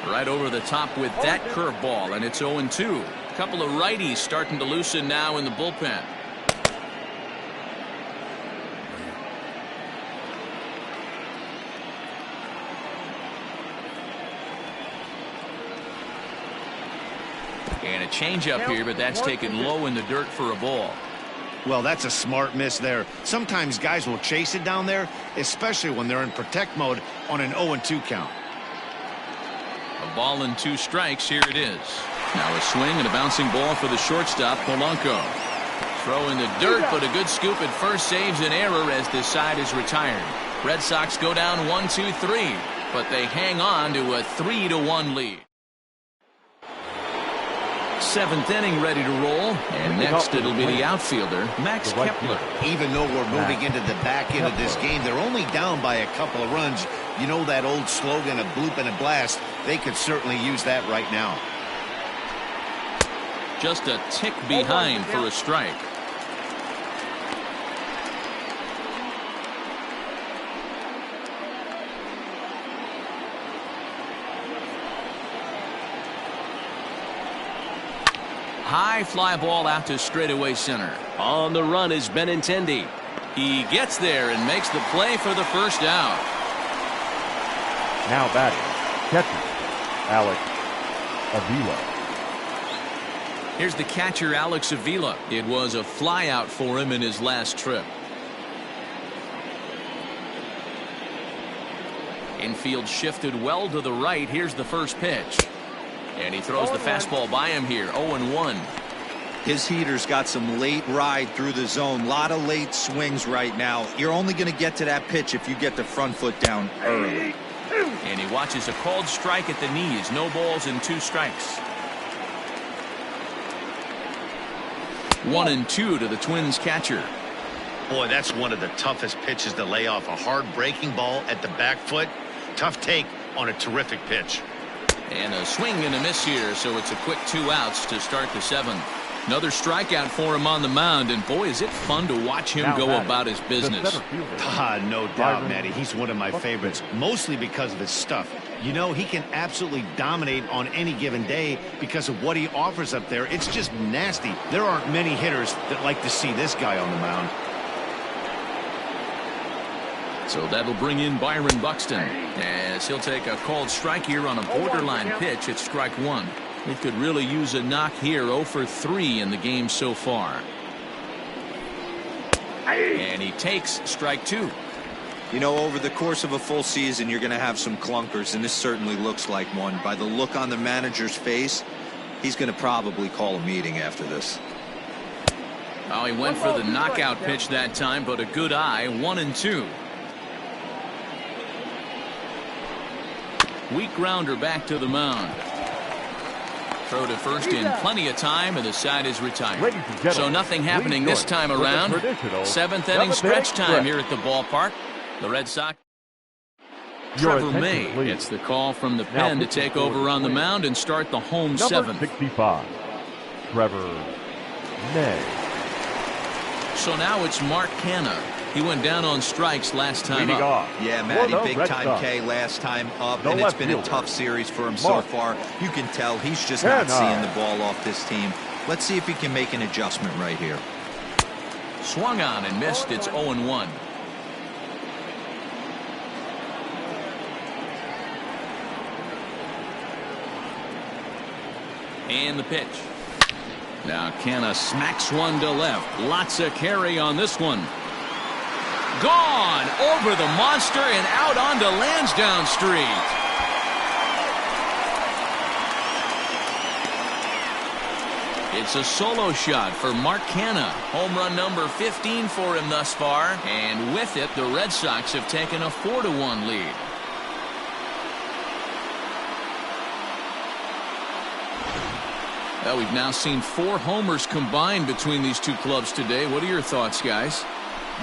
Right over the top with that curveball, and it's 0-2. A couple of righties starting to loosen now in the bullpen. And a changeup here, but that's taken low in the dirt for a ball. Well, that's a smart miss there. Sometimes guys will chase it down there, especially when they're in protect mode on an 0-2 count. A ball and 2 strikes. Here it is. Now a swing and a bouncing ball for the shortstop, Polanco. Throw in the dirt, but a good scoop at first saves an error as this side is retired. Red Sox go down 1-2-3, but they hang on to a 3-1 lead. 7th inning ready to roll, and next it'll be the outfielder, Max Kepler. Even though we're moving into the back end of this game, they're only down by a couple of runs. You know that old slogan, a bloop and a blast. They could certainly use that right now. Just a tick behind for a strike. High fly ball out to straightaway center. On the run is Benintendi. He gets there and makes the play for the first out. Now batting, catcher, Alex Avila. Here's the catcher, Alex Avila. It was a fly out for him in his last trip. Infield shifted well to the right. Here's the first pitch. And he throws the fastball by him here. 0-1. His heater's got some late ride through the zone. A lot of late swings right now. You're only going to get to that pitch if you get the front foot down early. And he watches a called strike at the knees. No balls and 2 strikes. 1-2 to the Twins catcher. Boy, that's one of the toughest pitches to lay off. A hard breaking ball at the back foot. Tough take on a terrific pitch. And a swing and a miss here, so it's a quick 2 outs to start the 7th. Another strikeout for him on the mound, and boy, is it fun to watch him go about his business. No doubt, Matty. He's one of my favorites, mostly because of his stuff. You know, he can absolutely dominate on any given day because of what he offers up there. It's just nasty. There aren't many hitters that like to see this guy on the mound. So that'll bring in Byron Buxton as he'll take a called strike here on a borderline pitch at strike 1. It could really use a knock here. 0-for-3 in the game so far. And he takes strike 2. You know, over the course of a full season, you're going to have some clunkers, and this certainly looks like one. By the look on the manager's face, he's going to probably call a meeting after this. Oh, he went for the knockout pitch that time, but a good eye. 1-2. Weak grounder back to the mound. Throw to first in plenty of time, and the side is retired. So nothing happening this time around. 7th inning stretch time here at the ballpark. The Red Sox. Trevor May gets the call from the pen to take over on the mound and start the home 7th. 65, Trevor May. So now it's Mark Canha. He went down on strikes last time up. Yeah, Matty, big time K last time up, and it's been a tough series for him so far. You can tell he's just not seeing the ball off this team. Let's see if he can make an adjustment right here. Swung on and missed. It's 0-1. And the pitch. Now Canha smacks one to left. Lots of carry on this one. Gone over the monster and out onto Lansdowne Street. It's a solo shot for Mark Canha. Home run number 15 for him thus far. And with it, the Red Sox have taken a 4-1 lead. Well, we've now seen 4 homers combined between these two clubs today. What are your thoughts, guys?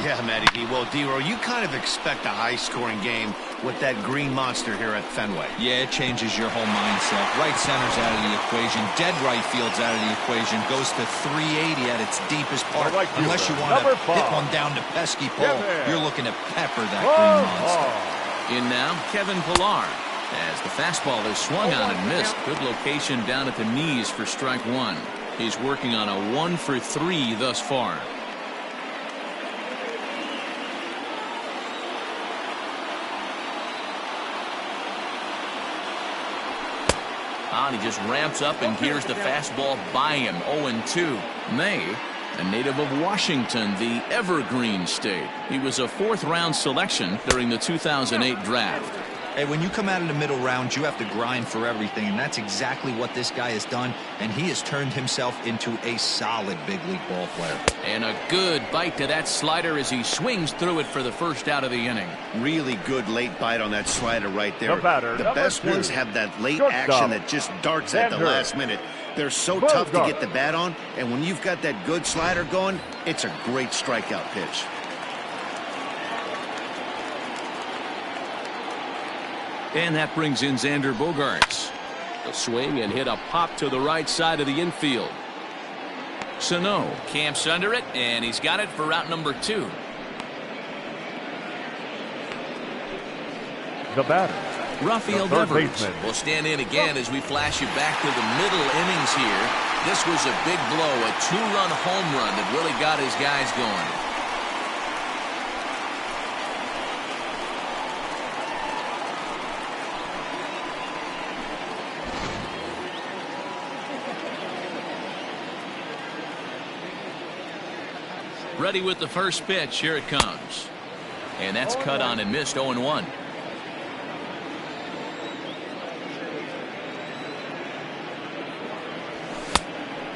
Yeah, Matty D. Well, D-Row, you kind of expect a high-scoring game with that green monster here at Fenway. Yeah, it changes your whole mindset. Right center's out of the equation. Dead right field's out of the equation. Goes to 380 at its deepest part. Unless you want to hit one down to pesky pole, you're looking to pepper that green monster. In now, Kevin Pillar. As the fastball is swung on and missed. Good location down at the knees for strike 1. He's working on a 1 for 3 thus far. And he just ramps up and gears the fastball by him. 0-2. May, a native of Washington, the Evergreen State. He was a 4th-round selection during the 2008 draft. Hey, when you come out of the middle round, you have to grind for everything, and that's exactly what this guy has done, and he has turned himself into a solid big league ball player. And a good bite to that slider as he swings through it for the first out of the inning. Really good late bite on that slider right there. The best ones have that late action that just darts at the last minute. They're so tough to get the bat on, and when you've got that good slider going, it's a great strikeout pitch. And that brings in Xander Bogaerts. A swing and hit a pop to the right side of the infield. Sano camps under it, and he's got it for route number 2. The batter, Rafael Devers will stand in again as we flash you back to the middle innings here. This was a big blow, a 2-run home run that really got his guys going. Ready with the first pitch. Here it comes. And that's cut on and missed. 0-1.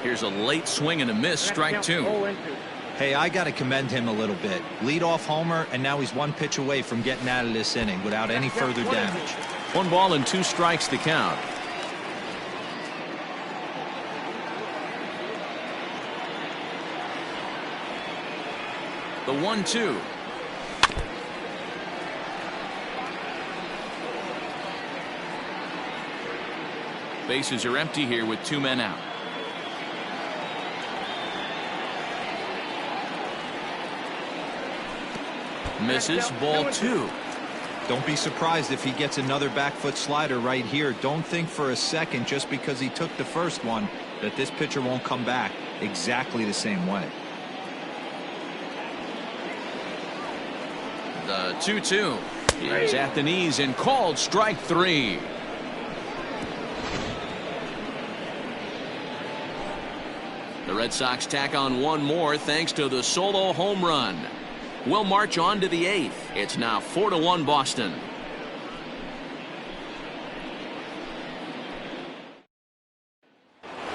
Here's a late swing and a miss. Strike 2. Hey, I got to commend him a little bit. Leadoff homer, and now he's 1 pitch away from getting out of this inning without any further damage. 1 ball and 2 strikes to count. The 1-2. Bases are empty here with 2 men out. Misses. Ball 2. Don't be surprised if he gets another back foot slider right here. Don't think for a second, just because he took the first one, that this pitcher won't come back exactly the same way. The 2-2 is at the knees and called strike 3. The Red Sox tack on 1 more thanks to the solo home run. We'll march on to the 8th. It's now 4-1 Boston.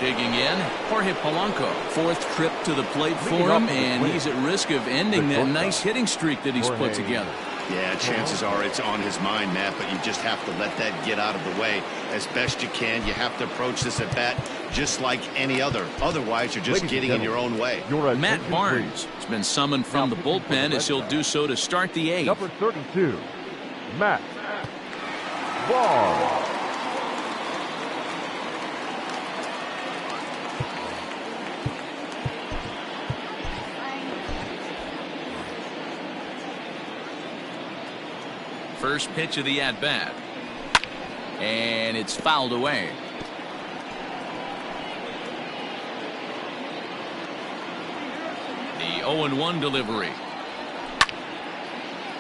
Digging in, Jorge Polanco. Fourth trip to the plate for him, and he's at risk of ending that nice hitting streak that he's put together. Yeah, chances are it's on his mind, Matt, but you just have to let that get out of the way as best you can. You have to approach this at bat just like any other. Otherwise, you're just getting in your own way. Matt Barnes has been summoned from the bullpen as he'll do so to start the eighth. Number 32, Matt Barnes. First pitch of the at-bat. And it's fouled away. The 0-1 delivery.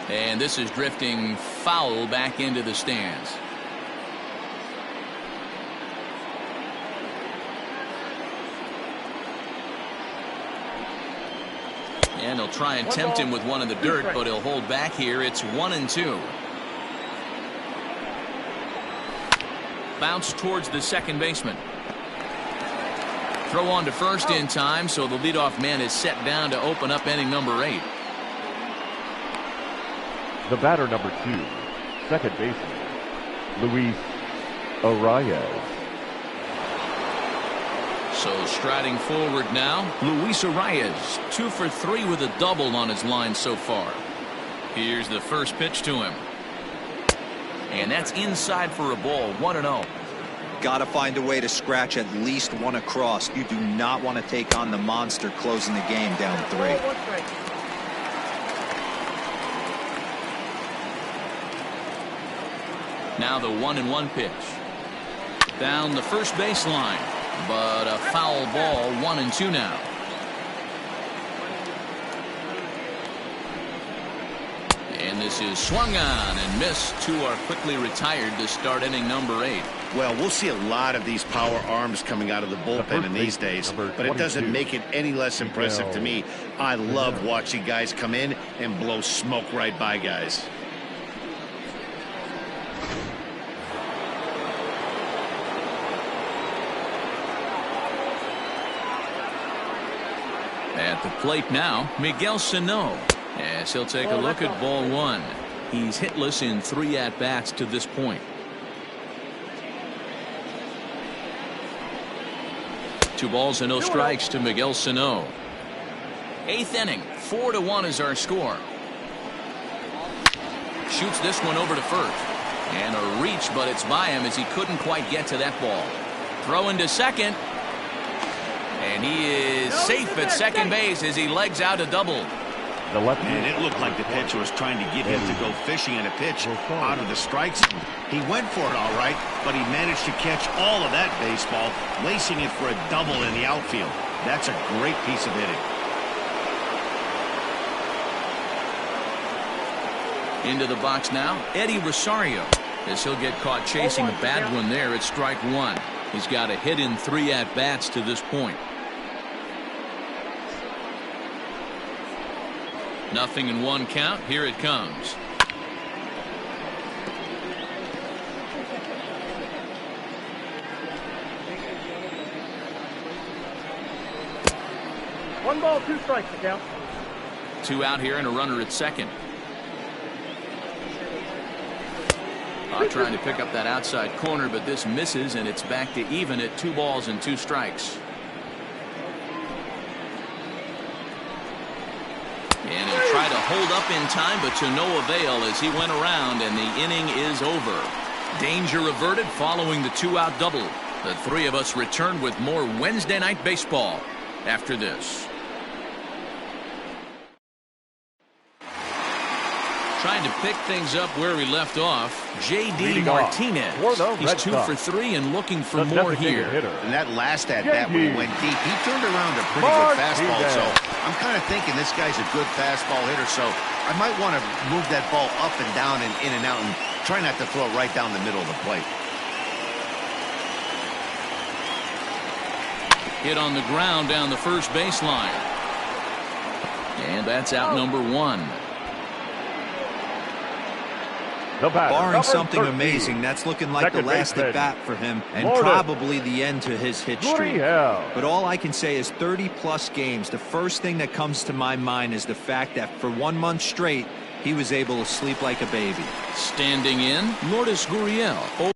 And this is drifting foul back into the stands. And he'll try and tempt him with one in the dirt, but he'll hold back here. It's 1-2. Bounce towards the second baseman. Throw on to first in time, so the leadoff man is set down to open up inning number 8. The batter, number 2, second baseman, Luis Arias. So striding forward now, Luis Arias, 2 for 3 with a double on his line so far. Here's the first pitch to him. And that's inside for a ball, 1-0. Got to find a way to scratch at least one across. You do not want to take on the monster closing the game down 3. Now the 1-1 pitch. Down the first baseline, but a foul ball, 1-2 now. And this is swung on and missed. 2 are quickly retired to start inning number 8. Well, we'll see a lot of these power arms coming out of the bullpen in these days, but it doesn't make it any less impressive to me. I love watching guys come in and blow smoke right by guys. At the plate now, Miguel Sano, as he'll take a look at ball 1. He's hitless in 3 at-bats to this point. 2 balls and no strikes to Miguel Sano. 8th inning, 4-1 is our score. Shoots this one over to first. And a reach, but it's by him as he couldn't quite get to that ball. Throw into second. And he is safe at second base as he legs out a double. And it looked like the pitcher was trying to get him to go fishing at a pitch out of the strike zone. He went for it all right, but he managed to catch all of that baseball, lacing it for a double in the outfield. That's a great piece of hitting. Into the box now, Eddie Rosario, as he'll get caught chasing a bad one there at strike 1. He's got a hit in 3 at-bats to this point. 0-1 count. Here it comes. One ball, 2 strikes, the count. 2 out here and a runner at second. Trying to pick up that outside corner, but this misses, and it's back to even at 2 balls and 2 strikes. And he'll try to hold up in time, but to no avail as he went around, and the inning is over. Danger averted following the 2-out double. The 3 of us return with more Wednesday Night Baseball after this. Trying to pick things up where we left off, J.D. Martinez. He's 2 for 3 and looking for more here. And that last at-bat when he went deep, he turned around a pretty good fastball. So I'm kind of thinking this guy's a good fastball hitter, so I might want to move that ball up and down and in and out and try not to throw it right down the middle of the plate. Hit on the ground down the first baseline. And that's out number 1. The batter, Barring something 13. amazing, that's looking like Second the last baseman, at bat for him, and Lourdes. probably the end to his hit streak. Gurriel. But all I can say is 30-plus games. The first thing that comes to my mind is the fact that for 1 month straight, he was able to sleep like a baby. Standing in, Lourdes Gurriel.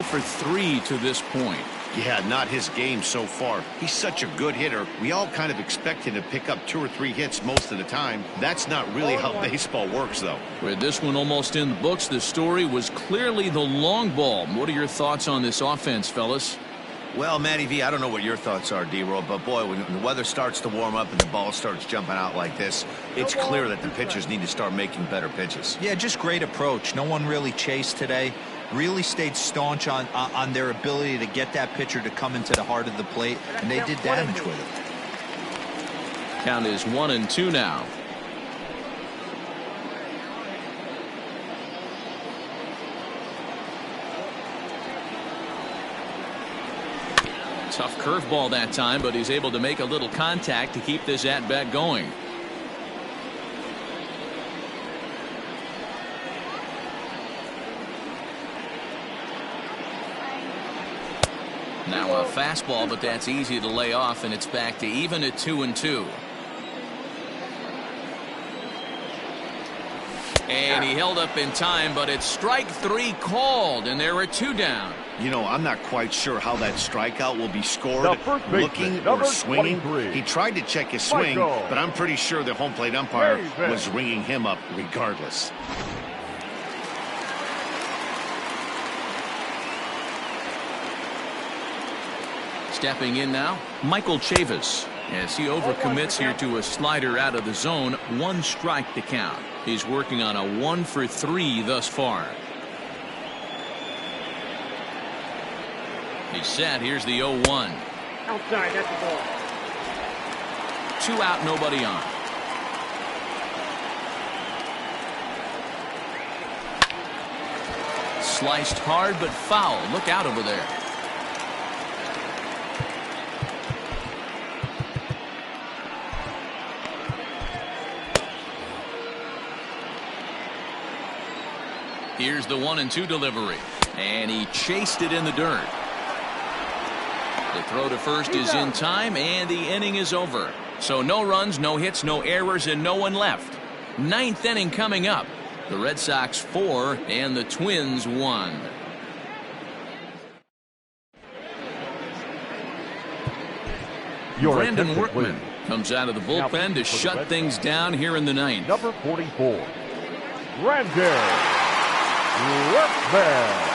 For 3 to this point. Yeah, not his game so far. He's such a good hitter. We all kind of expect him to pick up 2 or 3 hits most of the time. That's not really how baseball works, though. With this one almost in the books, the story was clearly the long ball. What are your thoughts on this offense, fellas? Well, Matty V, I don't know what your thoughts are, D-Roll, but boy, when the weather starts to warm up and the ball starts jumping out like this, it's clear that the pitchers need to start making better pitches. Yeah, just great approach. No one really chased today. Really stayed staunch on their ability to get that pitcher to come into the heart of the plate, and they did damage with it. Count is 1-2 now. Tough curveball that time, but he's able to make a little contact to keep this at-bat going. Now a fastball, but that's easy to lay off, and it's back to even at 2-2. And he held up in time, but it's strike 3 called, and there are 2 down. You know, I'm not quite sure how that strikeout will be scored. The first baseman, Looking or number swinging. 23. He tried to check his swing, Michael. but I'm pretty sure the home plate umpire Davis. was ringing him up regardless. Stepping in now, Michael Chavis. As he overcommits here to a slider out of the zone, 1 strike to count. He's working on a 1 for 3 thus far. He's set. Here's the 0-1. Outside, that's the ball. 2 out, nobody on. Sliced hard but foul. Look out over there. Here's the 1-2 delivery, and he chased it in the dirt. The throw to first is in time, and the inning is over. So no runs, no hits, no errors, and no one left. 9th inning coming up. The Red Sox 4 and the Twins 1. Your Brandon attention, Workman please. comes out of the bullpen to shut things down here in the 9th. Number 44, Brandon Workman.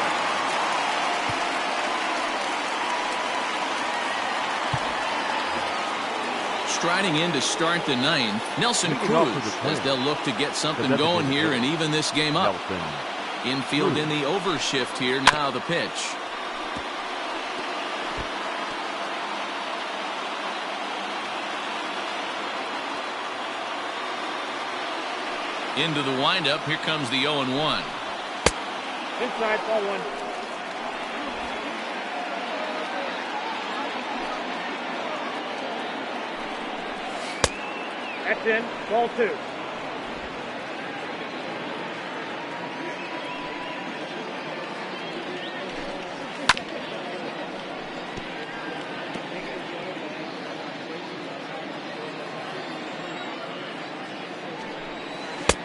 Striding in to start the 9th, Nelson Cruz, as they'll look to get something going here and even this game up. Infield in the overshift here. Now the pitch. Into the windup. Here comes the 0-1. Inside, ball 1. That's in, ball 2.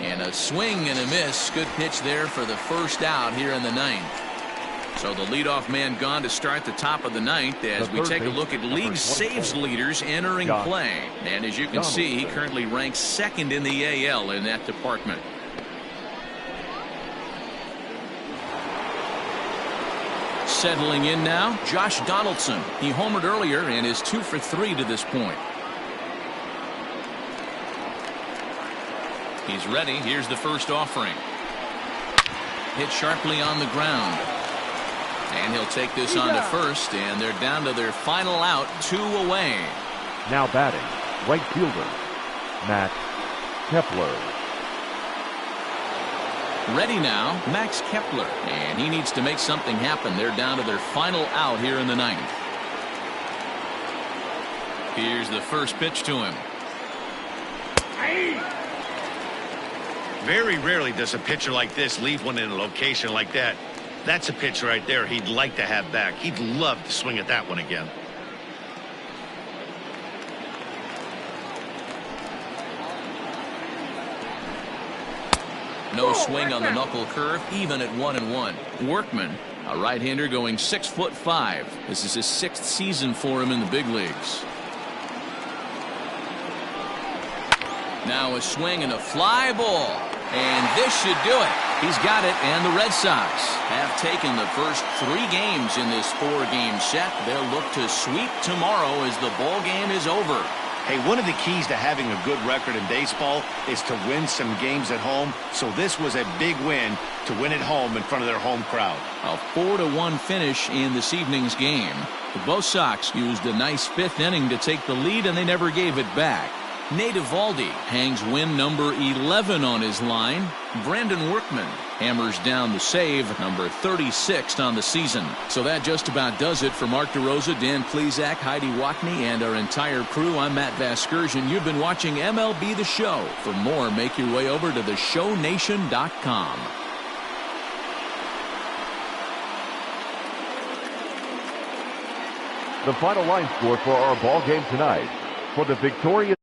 And a swing and a miss. Good pitch there for the first out here in the 9th. So the leadoff man gone to start the top of the 9th as we take a look at league saves leaders entering play. And as you can see, he currently ranks 2nd in the AL in that department. Settling in now, Josh Donaldson. He homered earlier and is 2 for 3 to this point. He's ready. Here's the first offering. Hit sharply on the ground. And he'll take this on to first, and they're down to their final out, 2 away. Now batting, right fielder, Max Kepler. Ready now, Max Kepler. And he needs to make something happen. They're down to their final out here in the 9th. Here's the first pitch to him. Very rarely does a pitcher like this leave one in a location like that. That's a pitch right there he'd like to have back. He'd love to swing at that one again. No swing on the knuckle curve, even at 1-1. Workman, a right-hander going 6'5". This is his 6th season for him in the big leagues. Now a swing and a fly ball. And this should do it. He's got it, and the Red Sox have taken the first 3 games in this 4-game set. They'll look to sweep tomorrow as the ball game is over. Hey, one of the keys to having a good record in baseball is to win some games at home. So this was a big win to win at home in front of their home crowd. A 4-1 finish in this evening's game. Both Sox used a nice 5th inning to take the lead, and they never gave it back. Nate Eovaldi hangs win number 11 on his line. Brandon Workman hammers down the save, number 36 on the season. So that just about does it for Mark DeRosa, Dan Plesac, Heidi Watney, and our entire crew. I'm Matt Vasgersian. You've been watching MLB The Show. For more, make your way over to theshownation.com. The final line score for our ball game tonight. For the Victoria